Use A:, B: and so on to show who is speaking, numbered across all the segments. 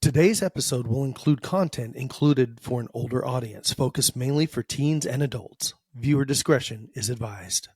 A: Today's episode will include content included for an older audience, focused mainly for teens and adults. Viewer discretion is advised.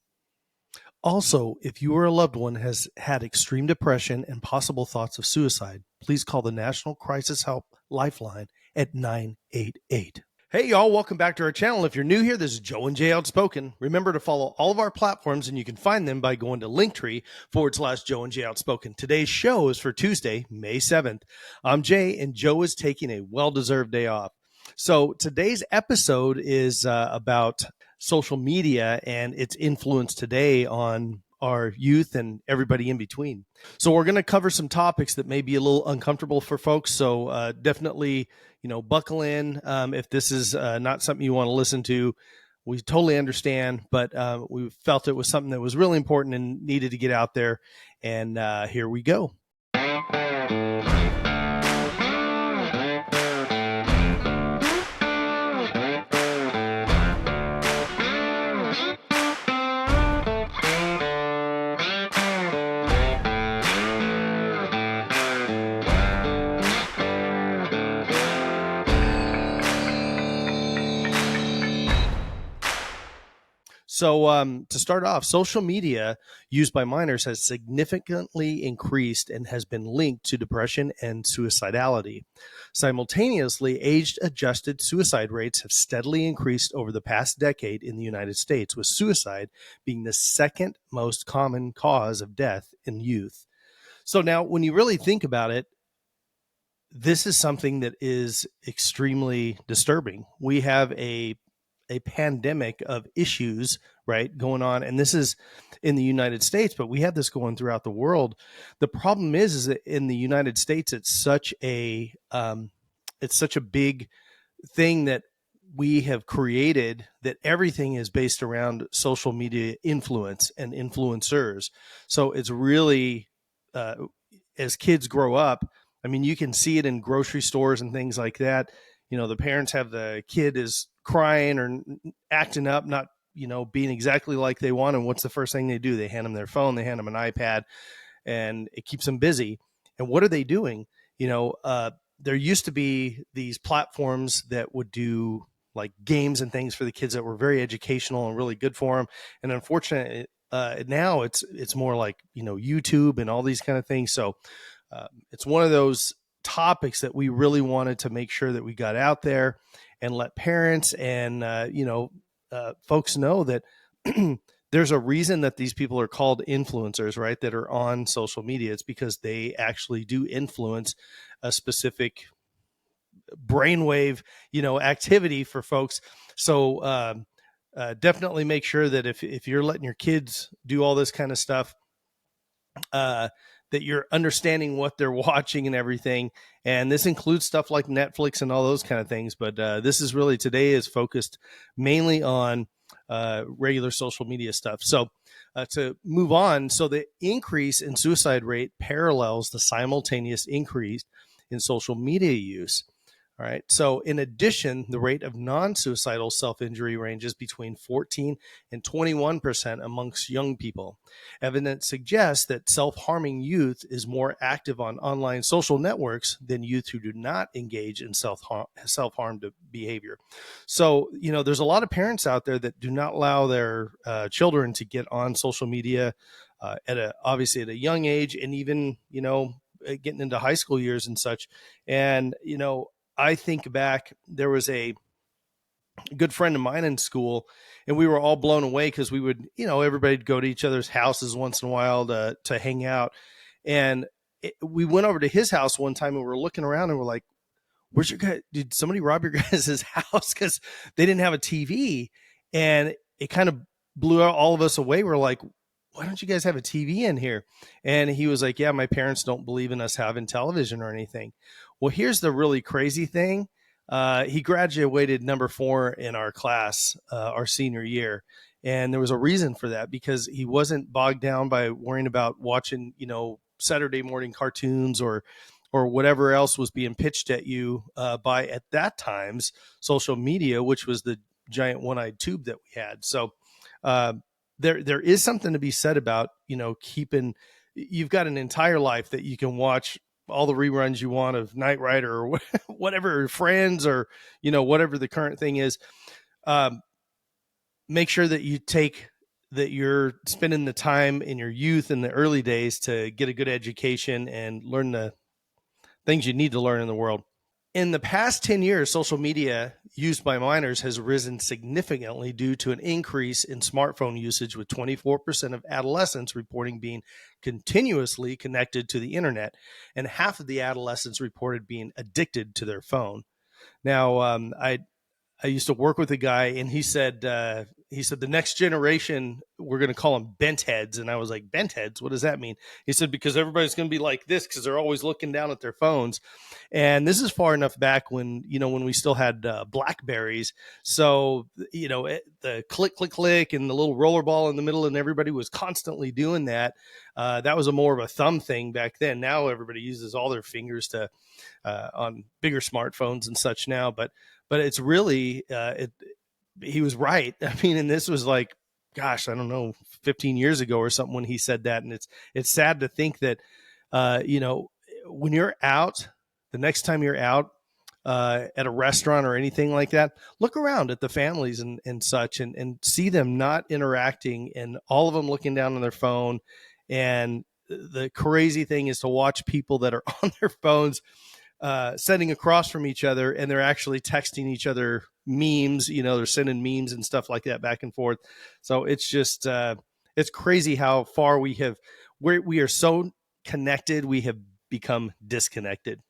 A: Also, if you or a loved one has had extreme depression and possible thoughts of suicide, please call the National Crisis Help Lifeline at 988. Hey, y'all, welcome back to our channel. If you're new here, this is Joe and Jay Outspoken. Remember to follow all of our platforms, and you can find them by going to Linktree/Joe and Jay Outspoken. Today's show is for Tuesday, May 7th. I'm Jay, and Joe is taking a well-deserved day off. So today's episode is about social media and its influence today on our youth and everybody in between. So we're going to cover some topics that may be a little uncomfortable for folks. So definitely, buckle in. If this is not something you want to listen to, we totally understand, but we felt it was something that was really important and needed to get out there. And here we go. So to start off, social media used by minors has significantly increased and has been linked to depression and suicidality. Simultaneously, age-adjusted suicide rates have steadily increased over the past decade in the United States, with suicide being the second most common cause of death in youth. So now, when you really think about it, this is something that is extremely disturbing. We have a pandemic of issues, right, going on. And this is in the United States, but we have this going throughout the world. The problem is that in the United States, it's such a big thing that we have created, that everything is based around social media influence and influencers. So it's really, as kids grow up, I mean, you can see it in grocery stores and things like that. The parents have the kid is crying or acting up, not, being exactly like they want. And what's the first thing they do? They hand them their phone, they hand them an iPad, and it keeps them busy. And what are they doing? There used to be these platforms that would do like games and things for the kids that were very educational and really good for them. And unfortunately, now it's more like, YouTube and all these kind of things. So it's one of those topics that we really wanted to make sure that we got out there and let parents and folks know that there's a reason that these people are called influencers, right, that are on social media. It's because they actually do influence a specific brainwave activity for folks. So definitely make sure that if you're letting your kids do all this kind of stuff, that you're understanding what they're watching and everything. And this includes stuff like Netflix and all those kind of things. But this is really, today is focused mainly on regular social media stuff. So to move on, so the increase in suicide rate parallels the simultaneous increase in social media use. All right. So in addition, the rate of non-suicidal self-injury ranges between 14 and 21% amongst young people. Evidence suggests that self-harming youth is more active on online social networks than youth who do not engage in self-harm behavior. So, there's a lot of parents out there that do not allow their children to get on social media obviously at a young age, and even, getting into high school years and such. And, I think back, there was a good friend of mine in school, and we were all blown away because we would, everybody'd go to each other's houses once in a while to hang out. And we went over to his house one time, and we were looking around, and we're like, where's your guy? Did somebody rob your guys' house? Because they didn't have a TV. And it kind of blew all of us away. We're like, why don't you guys have a TV in here? And he was like, yeah, my parents don't believe in us having television or anything. Well, here's the really crazy thing. He graduated number 4 in our class, our senior year. And there was a reason for that, because he wasn't bogged down by worrying about watching, Saturday morning cartoons or whatever else was being pitched at you by, at that time's, social media, which was the giant one-eyed tube that we had. So there is something to be said about, keeping, you've got an entire life that you can watch all the reruns you want of Knight Rider or whatever, Friends, or, whatever the current thing is. Um, make sure that you're spending the time in your youth in the early days to get a good education and learn the things you need to learn in the world. In the past 10 years, social media used by minors has risen significantly due to an increase in smartphone usage, with 24% of adolescents reporting being continuously connected to the internet, and half of the adolescents reported being addicted to their phone. Now, I used to work with a guy, and he said the next generation, we're going to call them bent heads. And I was like, bent heads? What does that mean? He said, because everybody's going to be like this because they're always looking down at their phones. And this is far enough back when we still had Blackberries. So, the click, click, click and the little roller ball in the middle, and everybody was constantly doing that. That was more of a thumb thing back then. Now everybody uses all their fingers to on bigger smartphones and such now. But it's really, he was right. I mean, and this was like, gosh, I don't know, 15 years ago or something when he said that. And it's sad to think that, when you're out, the next time you're out at a restaurant or anything like that, look around at the families and such, and see them not interacting, and all of them looking down on their phone. And the crazy thing is to watch people that are on their phones sitting across from each other, and they're actually texting each other memes. They're sending memes and stuff like that back and forth. So it's just it's crazy how far we are so connected, we have become disconnected.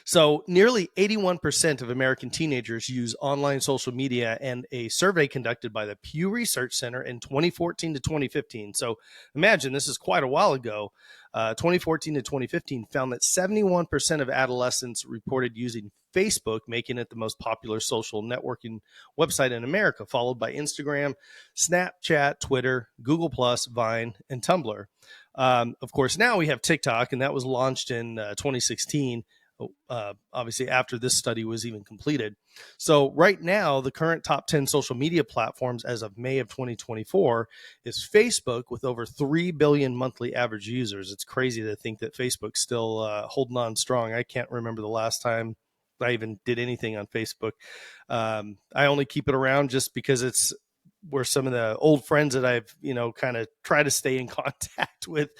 A: So nearly 81% of American teenagers use online social media, and a survey conducted by the Pew Research Center in 2014 to 2015. So imagine, this is quite a while ago. 2014 to 2015 found that 71% of adolescents reported using Facebook, making it the most popular social networking website in America, followed by Instagram, Snapchat, Twitter, Google+, Vine, and Tumblr. Of course, now we have TikTok, and that was launched in 2016. Obviously after this study was even completed. So right now, the current top 10 social media platforms as of May of 2024 is Facebook, with over 3 billion monthly average users. It's crazy to think that Facebook's still holding on strong. I can't remember the last time I even did anything on Facebook. I only keep it around just because it's where some of the old friends that I've, kind of try to stay in contact with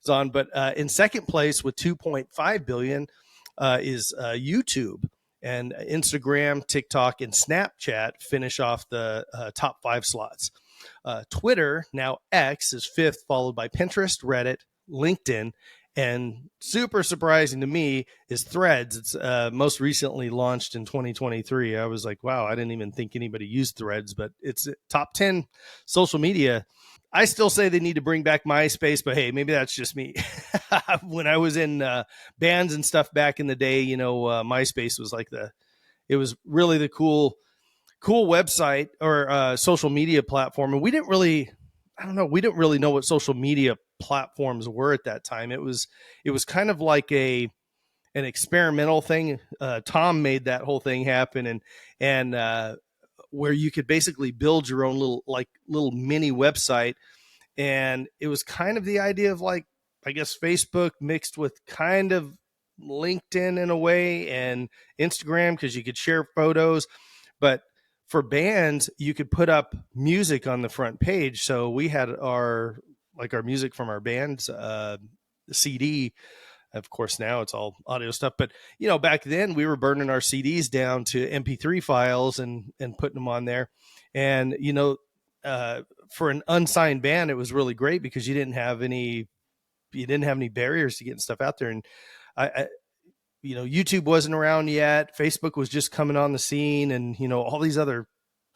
A: is on. But in second place with 2.5 billion is YouTube, and Instagram, TikTok, and Snapchat finish off the top 5 slots. Twitter, now X, is 5th, followed by Pinterest, Reddit, LinkedIn, and super surprising to me is Threads. It's most recently launched in 2023. I was like, wow, I didn't even think anybody used Threads, but it's top 10 social media. I still say they need to bring back MySpace, but hey, maybe that's just me. When I was in bands and stuff back in the day, MySpace was like it was really the cool website or social media platform. And we didn't really know what social media platforms were at that time. It was kind of like an experimental thing. Tom made that whole thing happen, and where you could basically build your own little mini website. And it was kind of the idea of, like, I guess, Facebook mixed with kind of LinkedIn in a way, and Instagram, because you could share photos. But for bands, you could put up music on the front page. So we had our music from our band's CD. Of course, now it's all audio stuff. But, back then we were burning our CDs down to MP3 files and putting them on there. And, for an unsigned band, it was really great because you didn't have any barriers to getting stuff out there. And YouTube wasn't around yet. Facebook was just coming on the scene, and, all these other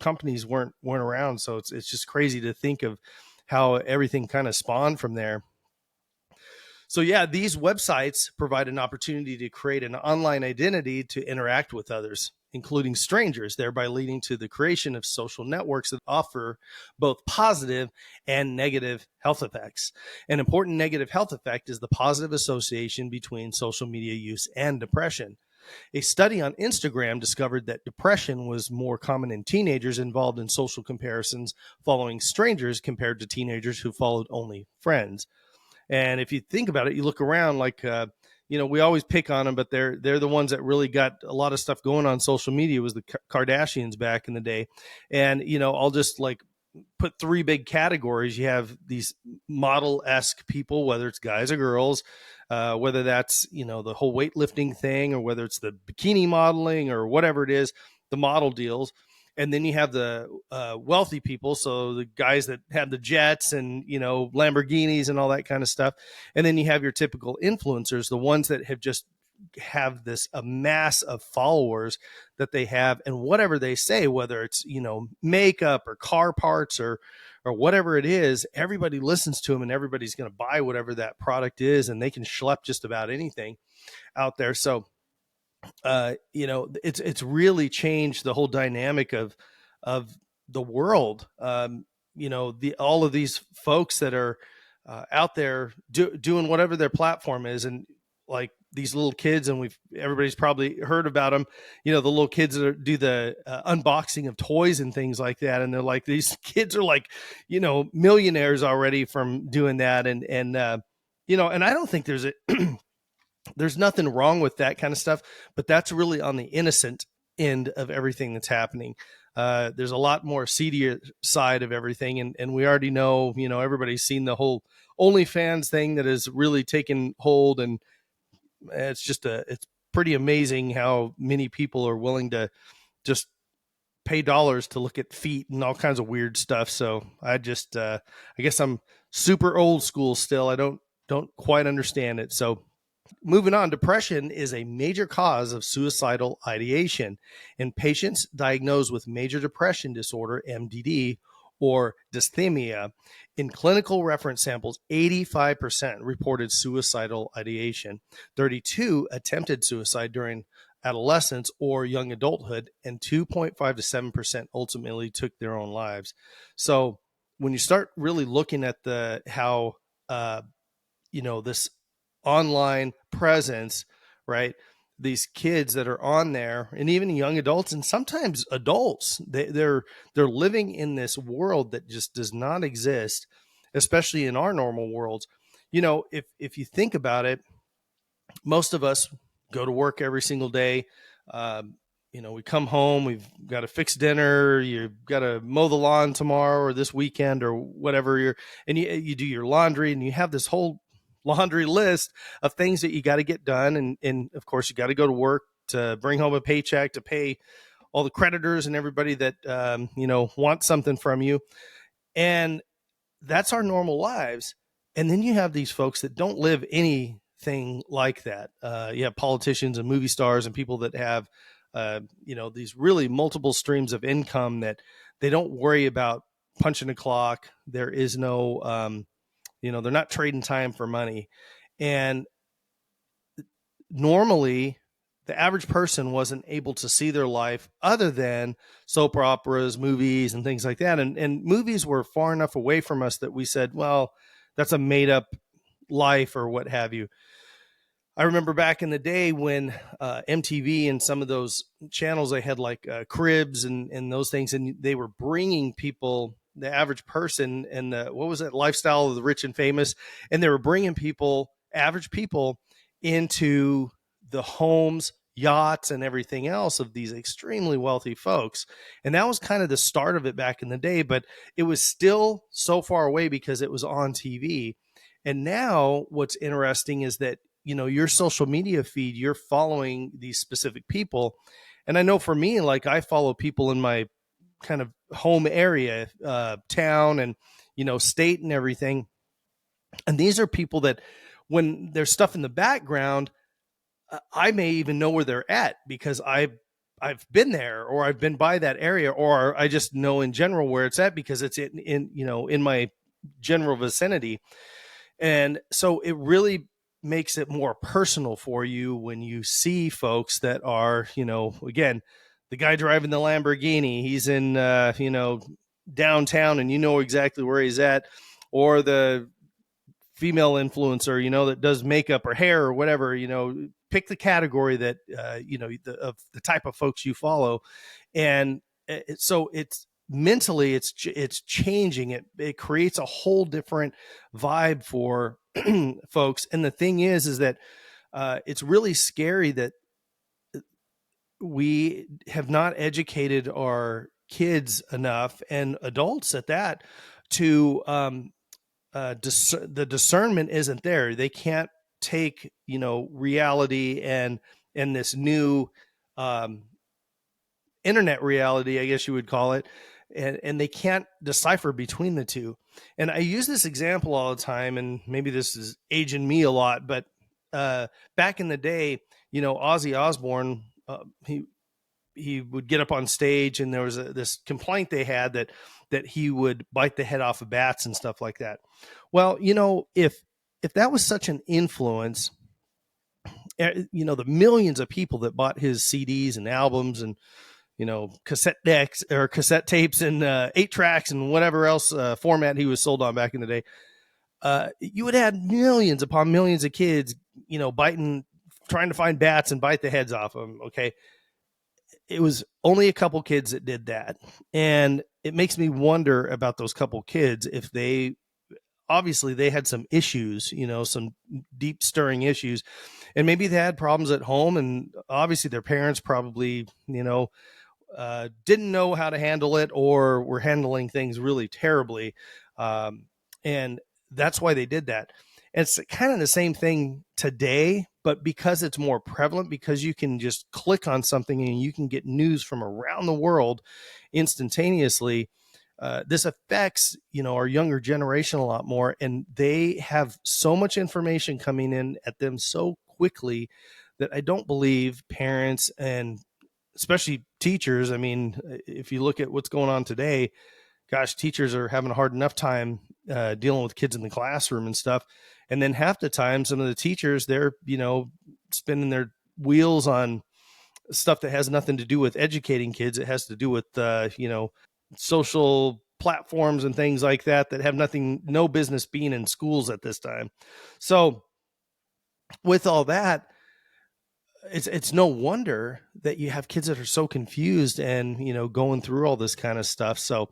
A: companies weren't around. So it's just crazy to think of how everything kind of spawned from there. So yeah, these websites provide an opportunity to create an online identity to interact with others, including strangers, thereby leading to the creation of social networks that offer both positive and negative health effects. An important negative health effect is the positive association between social media use and depression. A study on Instagram discovered that depression was more common in teenagers involved in social comparisons following strangers compared to teenagers who followed only friends. And if you think about it, you look around, like we always pick on them, but they're the ones that really got a lot of stuff going on social media. Was the Kardashians back in the day. And I'll just like put three big categories. You have these model-esque people, whether it's guys or girls, whether that's the whole weightlifting thing, or whether it's the bikini modeling or whatever it is, the model deals. And then you have the wealthy people, so the guys that have the jets and Lamborghinis and all that kind of stuff. And then you have your typical influencers, the ones that have this a mass of followers that they have, and whatever they say, whether it's makeup or car parts or whatever it is, everybody listens to them, and everybody's going to buy whatever that product is, and they can schlep just about anything out there. So it's really changed the whole dynamic of the world. All of these folks that are out there doing whatever their platform is, and like these little kids, and everybody's probably heard about them. The little kids that do the unboxing of toys and things like that, and they're like, these kids are like, millionaires already from doing that, and and I don't think there's nothing wrong with that kind of stuff, but that's really on the innocent end of everything that's happening. There's a lot more seedier side of everything. And we already know, everybody's seen the whole OnlyFans thing that has really taken hold. And it's pretty amazing how many people are willing to just pay dollars to look at feet and all kinds of weird stuff. So I guess I'm super old school still. I don't quite understand it. So moving on, depression is a major cause of suicidal ideation in patients diagnosed with major depression disorder, MDD, or dysthymia. In clinical reference samples, 85% reported suicidal ideation, 32% attempted suicide during adolescence or young adulthood, and 2.5 to 7% ultimately took their own lives. So when you start really looking at how this online presence, right? These kids that are on there, and even young adults, and sometimes adults, they're living in this world that just does not exist, especially in our normal worlds. If you think about it, most of us go to work every single day. We come home, we've got to fix dinner, you've got to mow the lawn tomorrow or this weekend or whatever, and you do your laundry, and you have this whole laundry list of things that you got to get done. And of course, you got to go to work to bring home a paycheck to pay all the creditors and everybody that, wants something from you. And that's our normal lives. And then you have these folks that don't live anything like that. You have politicians and movie stars and people that have, these really multiple streams of income that they don't worry about punching a clock. There is no, they're not trading time for money. And normally the average person wasn't able to see their life other than soap operas, movies, and things like that. And movies were far enough away from us that we said, well, that's a made up life or what have you. I remember back in the day when MTV and some of those channels, they had like Cribs and those things, and they were bringing people, the average person, and what was it, Lifestyle of the Rich and Famous, and they were bringing people, average people, into the homes, yachts, and everything else of these extremely wealthy folks. And that was kind of the start of it back in the day, but it was still so far away because it was on TV. And now what's interesting is that your social media feed, you're following these specific people. And I know for me, like, I follow people in my kind of home area, town, and, state and everything. And these are people that when there's stuff in the background, I may even know where they're at because I've been there, or I've been by that area, or I just know in general where it's at because it's in my general vicinity. And so it really makes it more personal for you when you see folks that are, again, the guy driving the Lamborghini, he's in, downtown, and exactly where he's at, or the female influencer, that does makeup or hair or whatever, pick the category that, of the type of folks you follow. And so it's mentally, it's changing it. It creates a whole different vibe for folks. And the thing is that it's really scary that we have not educated our kids enough, and adults at that, to the discernment isn't there. They can't take, reality and this new um, internet reality, I guess you would call it, and they can't decipher between the two. And I use this example all the time, and maybe this is aging me a lot, but back in the day, Ozzy Osbourne, he would get up on stage, and there was this complaint they had that he would bite the head off of bats and stuff like that. Well, if that was such an influence, the millions of people that bought his CDs and albums and cassette decks or cassette tapes and 8 tracks and whatever else format he was sold on back in the day, you would have millions upon millions of kids, trying to find bats and bite the heads off them. Okay. It was only a couple kids that did that. And it makes me wonder about those couple kids, if obviously they had some issues, some deep stirring issues, and maybe they had problems at home, and obviously their parents probably, didn't know how to handle it, or were handling things really terribly. And that's why they did that. And it's kind of the same thing today, but because it's more prevalent, because you can just click on something and you can get news from around the world instantaneously. This affects, our younger generation a lot more, and they have so much information coming in at them so quickly that I don't believe parents, and especially teachers. I mean, if you look at what's going on today, gosh, teachers are having a hard enough time dealing with kids in the classroom and stuff. And then half the time, some of the teachers, they're, spinning their wheels on stuff that has nothing to do with educating kids. It has to do with, social platforms and things like that have no business being in schools at this time. So with all that, it's no wonder that you have kids that are so confused and, going through all this kind of stuff. So,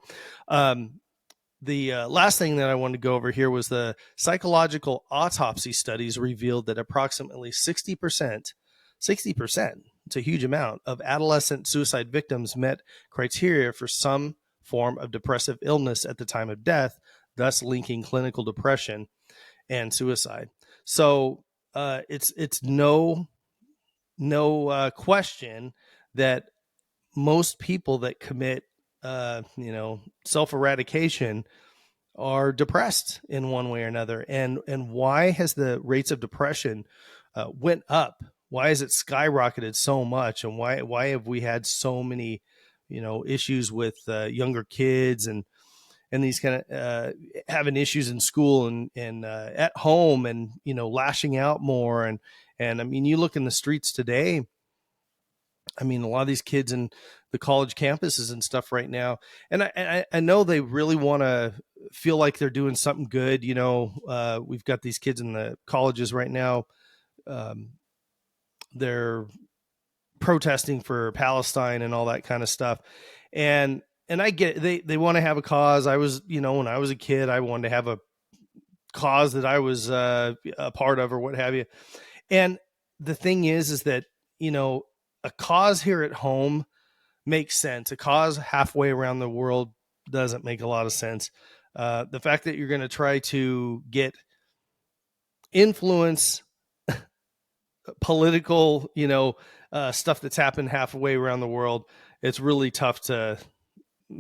A: the last thing that I wanted to go over here was the psychological autopsy studies revealed that approximately 60%, it's a huge amount, of adolescent suicide victims met criteria for some form of depressive illness at the time of death, thus linking clinical depression and suicide. So it's no question that most people that commit self-eradication are depressed in one way or another. And why has the rates of depression went up? Why has it skyrocketed so much? And why have we had so many issues with younger kids and these kind of having issues in school and at home, and lashing out more, and I mean, you look in the streets today. I mean, a lot of these kids in the college campuses and stuff right now, and I know they really want to feel like they're doing something good. We've got these kids in the colleges right now. They're protesting for Palestine and all that kind of stuff. And I get it. They want to have a cause. I was, when I was a kid, I wanted to have a cause that I was a part of or what have you. And the thing is that, a cause here at home makes sense. A cause halfway around the world doesn't make a lot of sense. The fact that you're going to try to get influence political, stuff that's happened halfway around the world, it's really tough to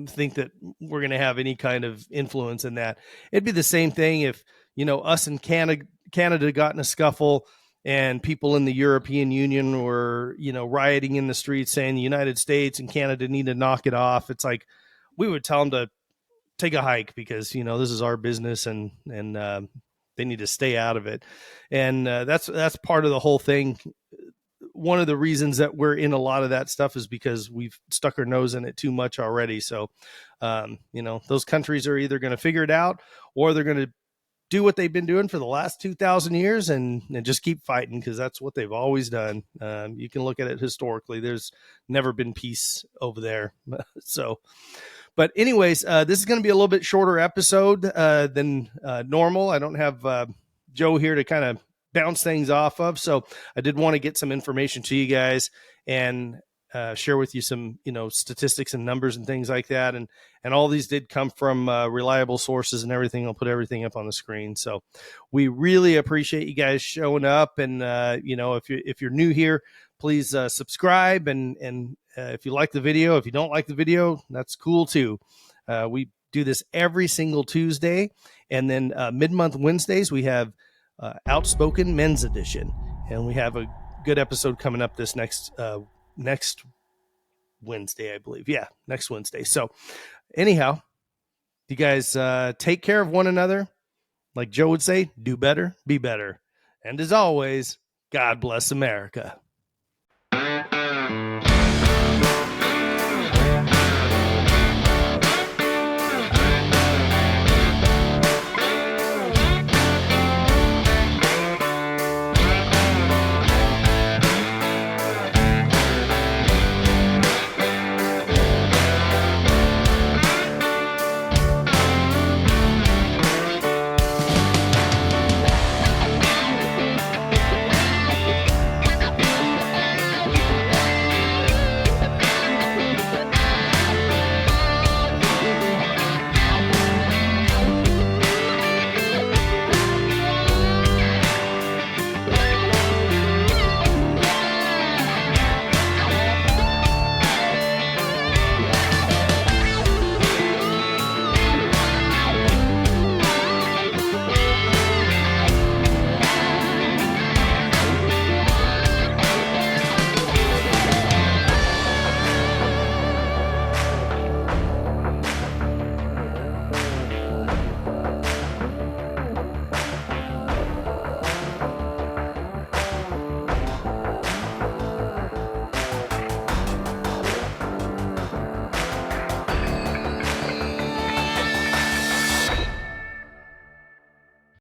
A: think that we're going to have any kind of influence in that. It'd be the same thing if, us and Canada got in a scuffle and people in the European Union were, rioting in the streets saying the United States and Canada need to knock it off. It's like, we would tell them to take a hike because, this is our business and they need to stay out of it. And that's part of the whole thing. One of the reasons that we're in a lot of that stuff is because we've stuck our nose in it too much already. So, those countries are either going to figure it out, or they're going to do what they've been doing for the last 2,000 years and just keep fighting, because that's what they've always done. You can look at it historically. There's never been peace over there. So, but anyways, this is going to be a little bit shorter episode than normal. I don't have Joe here to kind of bounce things off of. So I did want to get some information to you guys and share with you some, statistics and numbers and things like that. And all these did come from reliable sources and everything. I'll put everything up on the screen. So we really appreciate you guys showing up. And, if you're new here, please subscribe. And if you like the video, if you don't like the video, that's cool too. We do this every single Tuesday. And then mid-month Wednesdays, we have Outspoken Men's Edition. And we have a good episode coming up this next Wednesday, I believe. Yeah, next Wednesday. So anyhow, you guys take care of one another. Like Joe would say, do better, be better. And as always, God bless America.